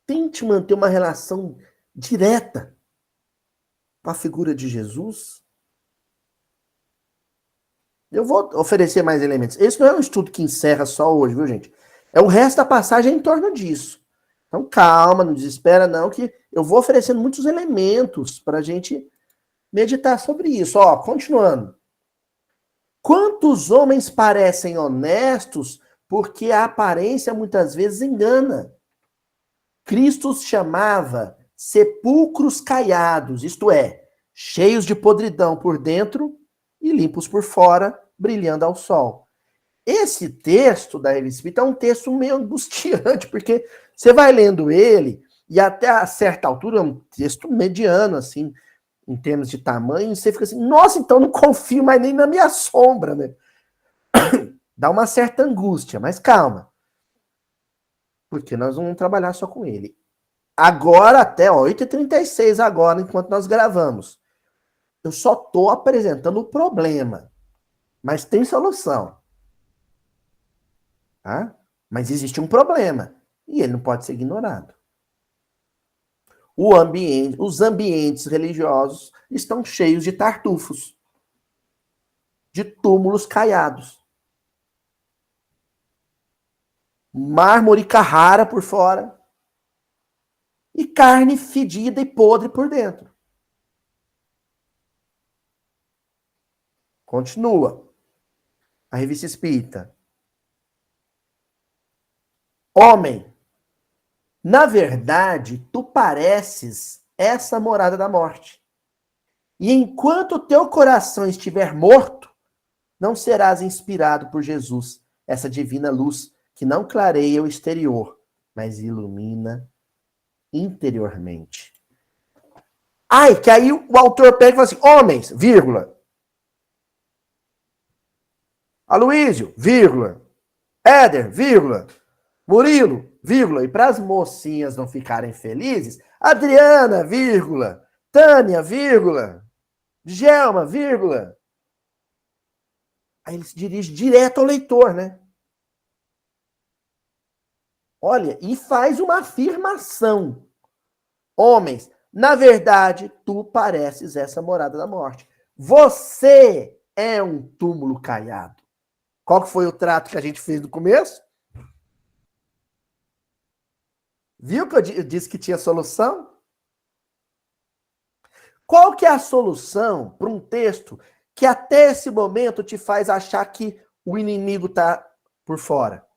Tente manter uma relação direta com a figura de Jesus. Eu vou oferecer mais elementos. Esse não é um estudo que encerra só hoje, viu, gente? É o resto da passagem em torno disso. Então, calma, não desespera, não, que eu vou oferecendo muitos elementos para a gente meditar sobre isso. Ó, continuando. Quantos homens parecem honestos porque a aparência muitas vezes engana? Cristo os chamava sepulcros caiados, isto é, cheios de podridão por dentro e limpos por fora, brilhando ao sol. Esse texto da Revista Espírita é um texto meio angustiante, porque você vai lendo ele, e até a certa altura é um texto mediano, assim, em termos de tamanho, e você fica assim, nossa, então não confio mais nem na minha sombra, né? Dá uma certa angústia, mas calma. Porque nós vamos trabalhar só com ele. Agora, até 8h36 agora, enquanto nós gravamos. Eu só estou apresentando o problema. Mas tem solução. Tá? Mas existe um problema. E ele não pode ser ignorado. Os ambientes religiosos estão cheios de tartufos. de túmulos caiados. Mármore Carrara por fora e carne fedida e podre por dentro. Continua. A Revista Espírita. Homem, na verdade, tu pareces essa morada da morte. E enquanto o teu coração estiver morto, não serás inspirado por Jesus, essa divina luz que não clareia o exterior, mas ilumina interiormente. Ai, que aí o autor pega e fala assim, homens, vírgula. Aloísio, vírgula. Éder, vírgula. Murilo, vírgula. E para as mocinhas não ficarem felizes, Adriana, vírgula. Tânia, vírgula. Gelma, vírgula. Aí ele se dirige direto ao leitor, né? Olha, e faz uma afirmação. Homens, na verdade, tu pareces essa morada da morte. Você é um túmulo caiado. Qual que foi o trato que a gente fez no começo? Viu que eu disse que tinha solução? Qual que é a solução para um texto que até esse momento te faz achar que o inimigo está por fora?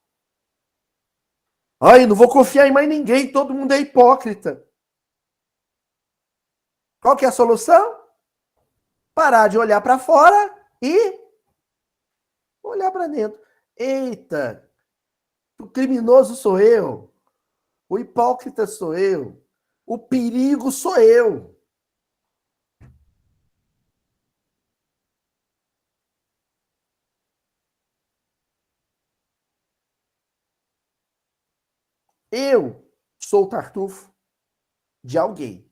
Ai, não vou confiar em mais ninguém, todo mundo é hipócrita. Qual que é a solução? Parar de olhar para fora e olhar para dentro. Eita, o criminoso sou eu, o hipócrita sou eu, o perigo sou eu. Eu sou o Tartufo de alguém.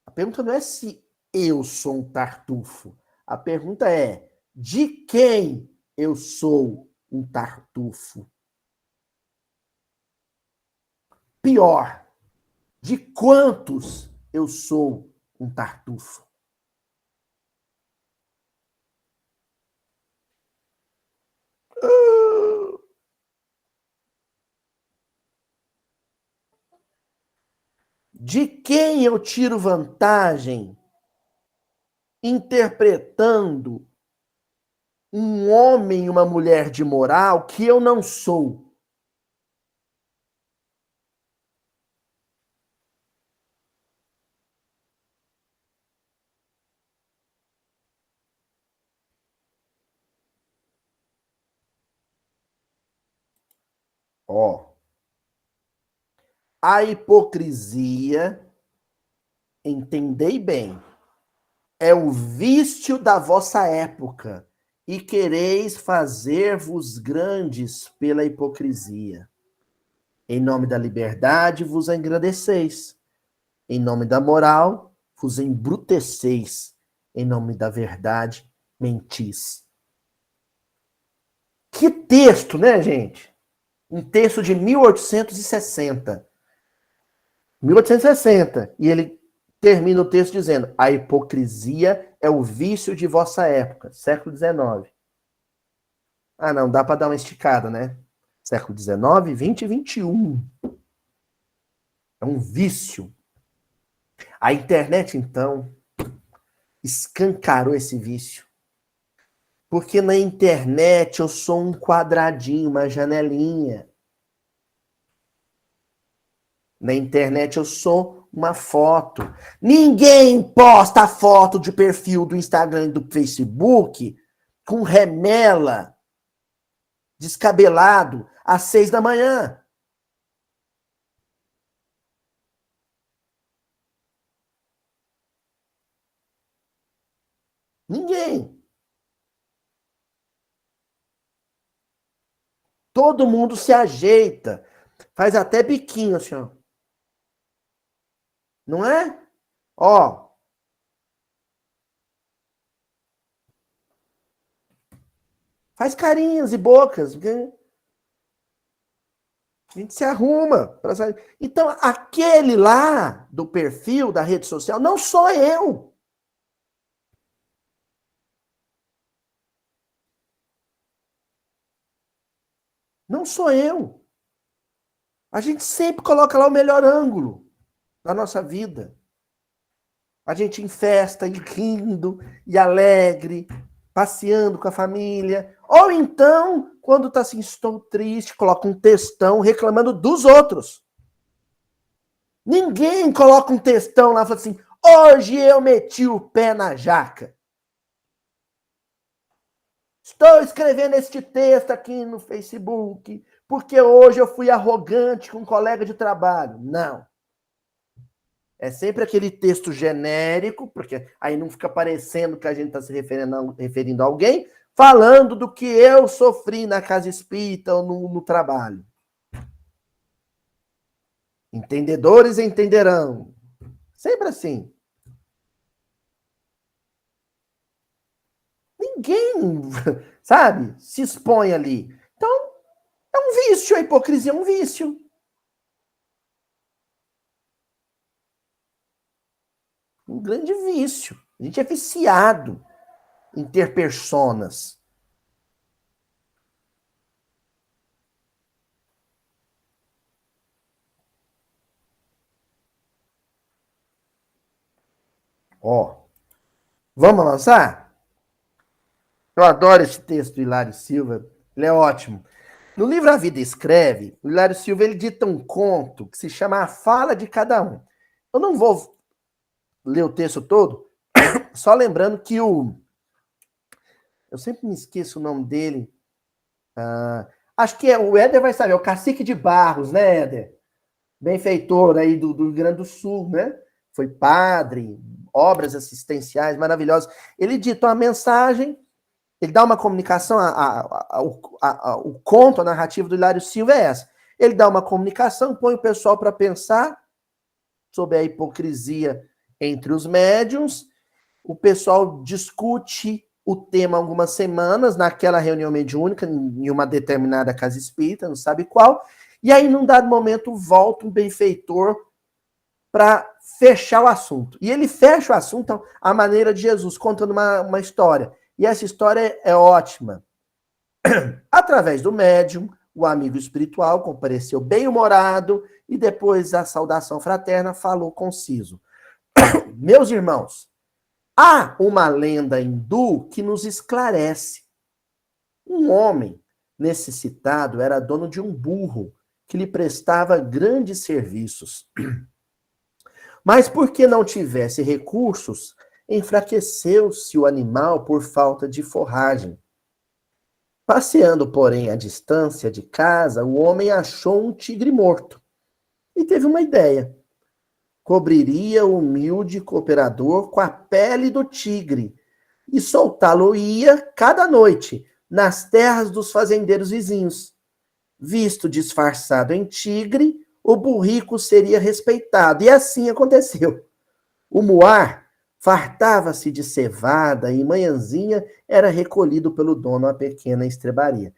A pergunta não é se eu sou um Tartufo. A pergunta é de quem eu sou um Tartufo. Pior, de quantos eu sou um Tartufo. De quem eu tiro vantagem interpretando um homem e uma mulher de moral que eu não sou? Ó, a hipocrisia, entendei bem, é o vício da vossa época, e quereis fazer-vos grandes pela hipocrisia. Em nome da liberdade vos engrandeceis. Em nome da moral vos embruteceis. Em nome da verdade mentis. Que texto, né, gente? Um texto de 1860. 1860. E ele termina o texto dizendo: a hipocrisia é o vício de vossa época, século XIX. Ah, não, dá para dar uma esticada, né? Século XIX, XX e XXI. É um vício. A internet, então, escancarou esse vício. Porque na internet eu sou um quadradinho, uma janelinha. Na internet eu sou uma foto. Ninguém posta foto de perfil do Instagram e do Facebook com remela, descabelado, às 6 da manhã. Ninguém. Todo mundo se ajeita. Faz até biquinho, assim, ó. Não é? Ó. Faz carinhas e bocas. A gente se arruma para sair. Então, aquele lá do perfil da rede social não sou eu. Não sou eu. A gente sempre coloca lá o melhor ângulo da nossa vida. A gente em festa, e rindo, e alegre, passeando com a família. Ou então, quando tá assim, estou triste, coloca um textão reclamando dos outros. Ninguém coloca um textão lá e fala assim, hoje eu meti o pé na jaca. Estou escrevendo este texto aqui no Facebook, porque hoje eu fui arrogante com um colega de trabalho. Não. É sempre aquele texto genérico, porque aí não fica parecendo que a gente está se referindo a alguém, falando do que eu sofri na casa espírita ou no trabalho. Entendedores entenderão. Sempre assim. Ninguém, sabe, se expõe ali. Então, é um vício, a hipocrisia é um vício. Um grande vício. A gente é viciado em ter personas. Ó, vamos lançar? Eu adoro esse texto do Hilário Silva, ele é ótimo. No livro A Vida Escreve, o Hilário Silva ele dita um conto que se chama A Fala de Cada Um. Eu não vou ler o texto todo, só lembrando que eu sempre me esqueço o nome dele. Acho que o Éder vai saber, é o Cacique de Barros, né, Éder? Benfeitor aí do Rio Grande do Sul, né? Foi padre, obras assistenciais maravilhosas. Ele dita uma mensagem, ele dá uma comunicação, o conto, a narrativa do Hilário Silva é essa. Ele dá uma comunicação, põe o pessoal para pensar sobre a hipocrisia entre os médiuns, o pessoal discute o tema algumas semanas, naquela reunião mediúnica, em uma determinada casa espírita, não sabe qual, e aí, num dado momento, volta um benfeitor para fechar o assunto. E ele fecha o assunto à maneira de Jesus, contando uma história. E essa história é ótima. Através do médium, o amigo espiritual compareceu bem-humorado e depois da saudação fraterna falou conciso. Meus irmãos, há uma lenda hindu que nos esclarece. Um homem necessitado era dono de um burro que lhe prestava grandes serviços. Mas porque não tivesse recursos, enfraqueceu-se o animal por falta de forragem. Passeando, porém, à distância de casa, o homem achou um tigre morto e teve uma ideia. Cobriria o humilde cooperador com a pele do tigre e soltá-lo-ia cada noite nas terras dos fazendeiros vizinhos. Visto disfarçado em tigre, o burrico seria respeitado. E assim aconteceu. O muar fartava-se de cevada e manhãzinha era recolhido pelo dono à pequena estrebaria.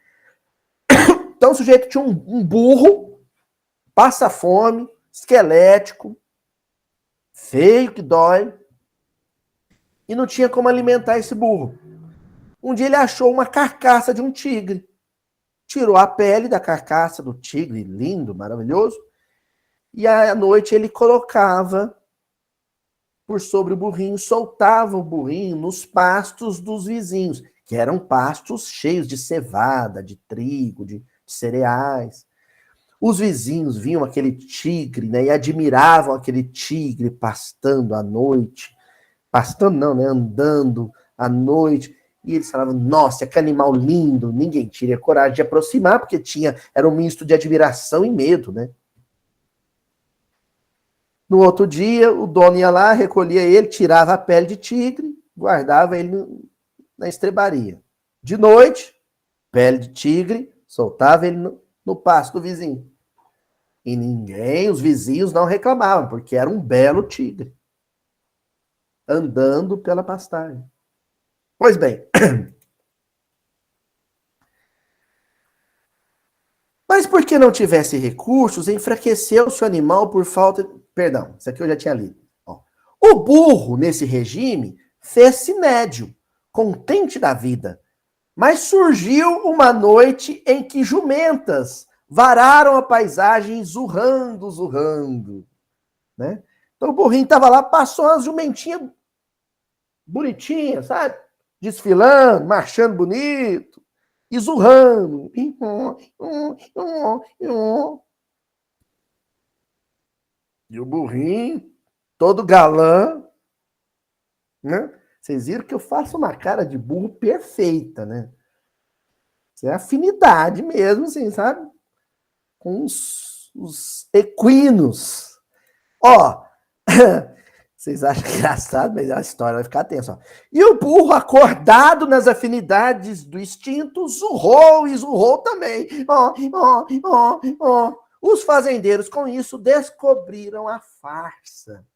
Então o sujeito tinha um burro, passa fome, esquelético, feio que dói, e não tinha como alimentar esse burro. Um dia ele achou uma carcaça de um tigre, tirou a pele da carcaça do tigre, lindo, maravilhoso, e à noite ele colocava por sobre o burrinho, soltava o burrinho nos pastos dos vizinhos, que eram pastos cheios de cevada, de trigo, de cereais. Os vizinhos viam aquele tigre, né, e admiravam aquele tigre pastando à noite. Pastando não, né, andando à noite. E eles falavam, nossa, que animal lindo. Ninguém tinha coragem de aproximar, porque era um misto de admiração e medo, né? No outro dia, o dono ia lá, recolhia ele, tirava a pele de tigre, guardava ele na estrebaria. De noite, pele de tigre, soltava ele no pasto do vizinho. E os vizinhos não reclamavam, porque era um belo tigre, andando pela pastagem. Pois bem, mas porque não tivesse recursos, enfraqueceu-se o animal por falta... Perdão, isso aqui eu já tinha lido. Ó. O burro, nesse regime, fez-se médio, contente da vida, Mas surgiu uma noite em que jumentas vararam a paisagem zurrando, zurrando, né? Então o burrinho estava lá, passou umas jumentinhas bonitinhas, sabe? Desfilando, marchando bonito, e zurrando. E o burrinho, todo galã, né? Vocês viram que eu faço uma cara de burro perfeita, né? Isso é afinidade mesmo, assim, sabe? Com os equinos. Ó, vocês acham engraçado, mas a história vai ficar tensa. Ó. E o burro, acordado nas afinidades do instinto, zurrou e zurrou também. Ó, ó, ó, ó. Os fazendeiros, com isso, descobriram a farsa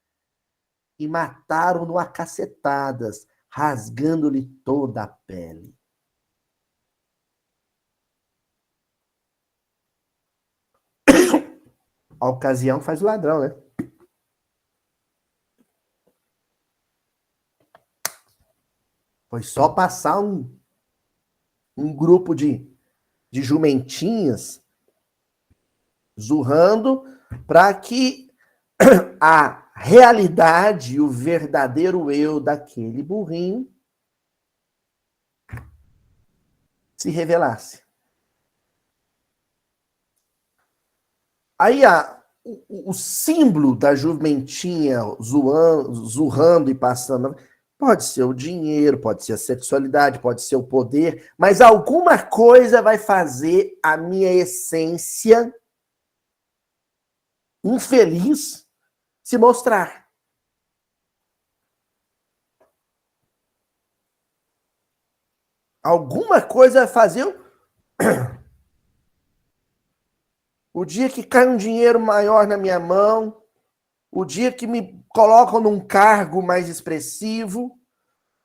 e mataram-no a cacetadas, rasgando-lhe toda a pele. A ocasião faz o ladrão, né? Foi só passar um grupo de jumentinhas zurrando para que a realidade, o verdadeiro eu daquele burrinho se revelasse. Aí o símbolo da jumentinha zurrando e passando pode ser o dinheiro, pode ser a sexualidade, pode ser o poder, mas alguma coisa vai fazer a minha essência infeliz se mostrar. Alguma coisa vai fazer o dia que cai um dinheiro maior na minha mão, o dia que me colocam num cargo mais expressivo,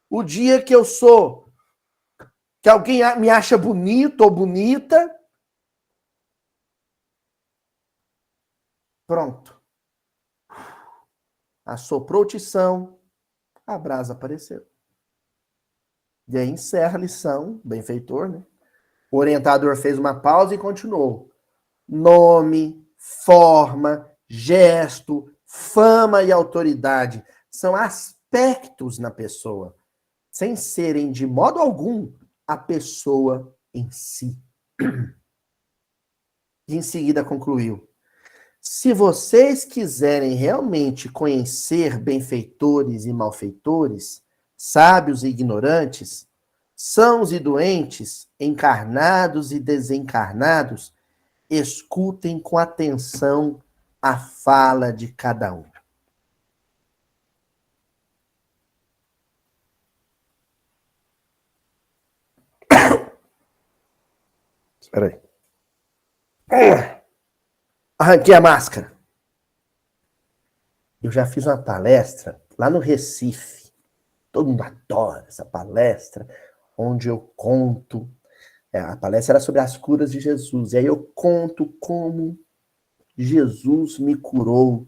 o dia que eu sou, que alguém me acha bonito ou bonita, pronto. Assoprou o tição, a brasa apareceu. E aí encerra a lição, benfeitor, né? O orientador fez uma pausa e continuou. Nome, forma, gesto, fama e autoridade são aspectos na pessoa, sem serem de modo algum a pessoa em si. E em seguida concluiu: se vocês quiserem realmente conhecer benfeitores e malfeitores, sábios e ignorantes, sãos e doentes, encarnados e desencarnados, escutem com atenção a fala de cada um. Espera aí. Arranquei a máscara. Eu já fiz uma palestra lá no Recife. Todo mundo adora essa palestra, onde eu conto. A palestra era sobre as curas de Jesus. E aí eu conto como Jesus me curou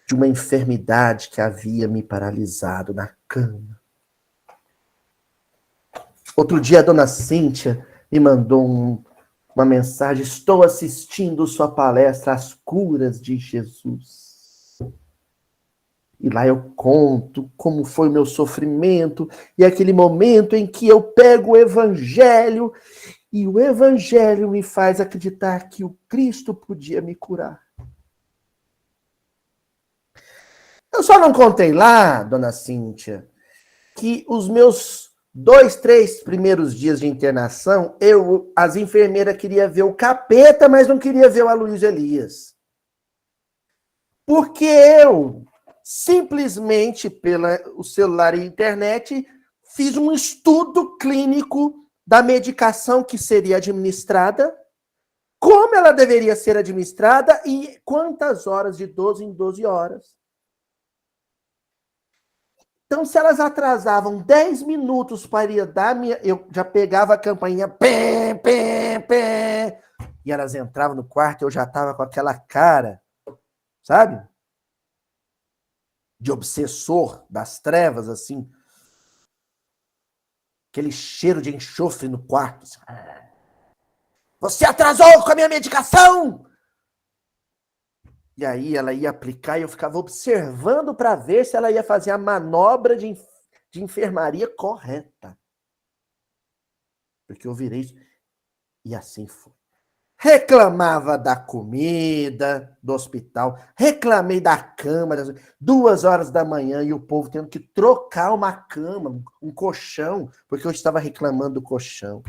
de uma enfermidade que havia me paralisado na cama. Outro dia a dona Cíntia me mandou uma mensagem: estou assistindo sua palestra, As Curas de Jesus. E lá eu conto como foi o meu sofrimento e aquele momento em que eu pego o evangelho e o evangelho me faz acreditar que o Cristo podia me curar. Eu só não contei lá, dona Cíntia, que os meus 2, 3 primeiros dias de internação, as enfermeiras queriam ver o capeta, mas não queria ver o Aloysio Elias. Porque eu, simplesmente pelo celular e internet, fiz um estudo clínico da medicação que seria administrada, como ela deveria ser administrada e quantas horas, de 12 em 12 horas. Então, se elas atrasavam 10 minutos para ir dar eu já pegava a campainha, pé, pé, pé, e elas entravam no quarto e eu já estava com aquela cara, sabe? De obsessor das trevas, assim. aquele cheiro de enxofre no quarto. Assim. Você atrasou com a minha medicação! E aí ela ia aplicar e eu ficava observando para ver se ela ia fazer a manobra de enfermaria correta. Porque eu virei isso. E assim foi. Reclamava da comida do hospital, reclamei da cama, 2 horas da manhã e o povo tendo que trocar uma cama, um colchão, porque eu estava reclamando do colchão.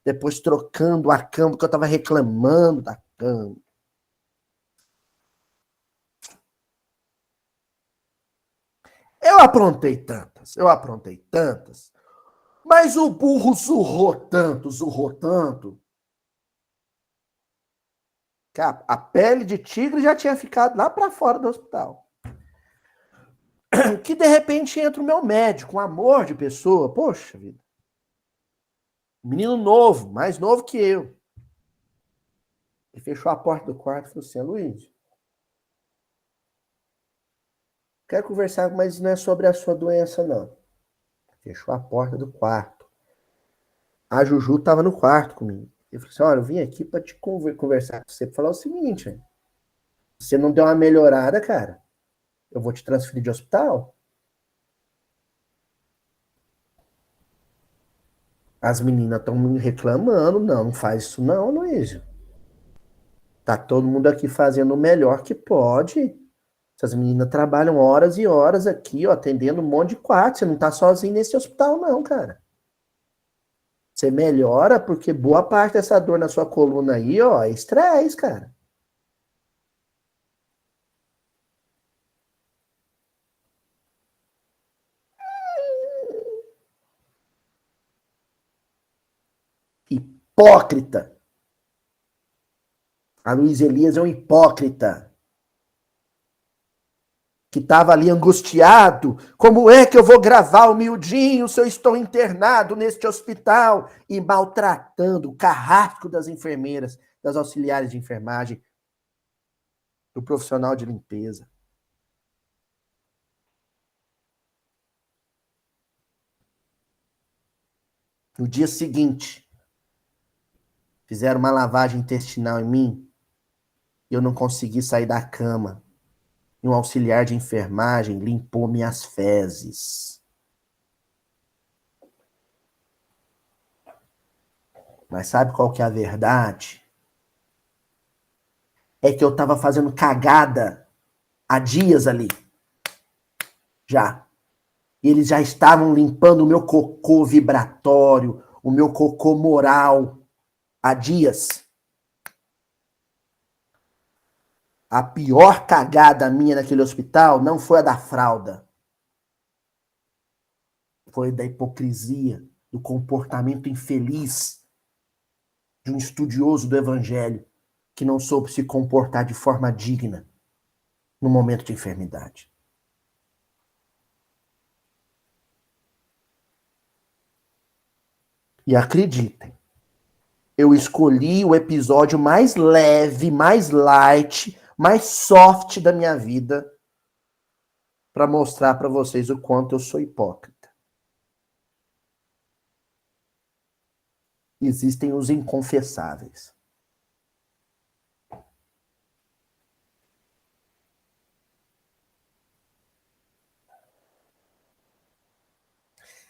Depois trocando a cama, porque eu estava reclamando da cama. Eu aprontei tantas, mas o burro zurrou tanto, que a pele de tigre já tinha ficado lá para fora do hospital. Que de repente entra o meu médico, um amor de pessoa, poxa vida. Menino novo, mais novo que eu. Ele fechou a porta do quarto e falou assim, Luiz, quero conversar, mas não é sobre a sua doença, não. Fechou a porta do quarto. A Juju estava no quarto comigo. Ele falou assim, olha, eu vim aqui para te conversar com você, para falar o seguinte, você não deu uma melhorada, cara, eu vou te transferir de hospital. As meninas estão me reclamando, não faz isso não, Luiz. Tá todo mundo aqui fazendo o melhor que pode. Essas meninas trabalham horas e horas aqui, ó, atendendo um monte de quarto. Você não tá sozinho nesse hospital, não, cara. Você melhora porque boa parte dessa dor na sua coluna aí, ó, é estresse, cara. Hipócrita. A Luiz Elias é um hipócrita. Que estava ali angustiado. Como é que eu vou gravar o miudinho se eu estou internado neste hospital? E maltratando o carrasco das enfermeiras, das auxiliares de enfermagem, do profissional de limpeza. No dia seguinte, fizeram uma lavagem intestinal em mim e eu não consegui sair da cama. E um auxiliar de enfermagem limpou minhas fezes. Mas sabe qual que é a verdade? É que eu tava fazendo cagada há dias ali. Já. E eles já estavam limpando o meu cocô vibratório, o meu cocô moral há dias. A pior cagada minha naquele hospital não foi a da fralda. Foi da hipocrisia, do comportamento infeliz de um estudioso do evangelho que não soube se comportar de forma digna no momento de enfermidade. E acreditem, eu escolhi o episódio mais leve, mais light, mais soft da minha vida para mostrar para vocês o quanto eu sou hipócrita. Existem os inconfessáveis.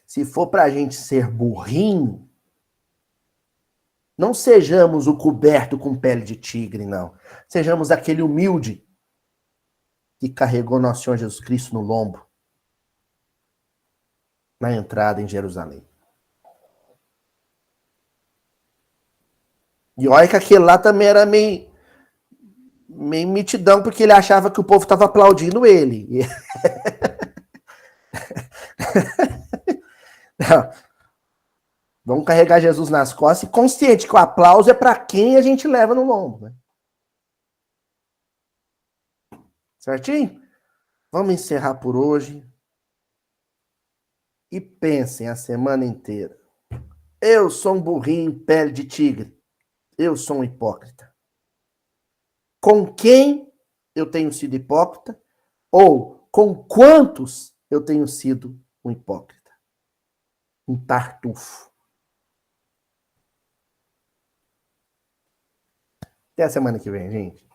Se for para a gente ser burrinho, não sejamos o coberto com pele de tigre, não. Sejamos aquele humilde que carregou nosso Senhor Jesus Cristo no lombo na entrada em Jerusalém. E olha que aquele lá também era meio mitidão, porque ele achava que o povo estava aplaudindo ele. Vamos carregar Jesus nas costas e consciente que o aplauso é para quem a gente leva no lombo. Né? Certinho? Vamos encerrar por hoje. E pensem a semana inteira. Eu sou um burrinho em pele de tigre. Eu sou um hipócrita. Com quem eu tenho sido hipócrita? Ou com quantos eu tenho sido um hipócrita? Um tartufo. Até a semana que vem, gente.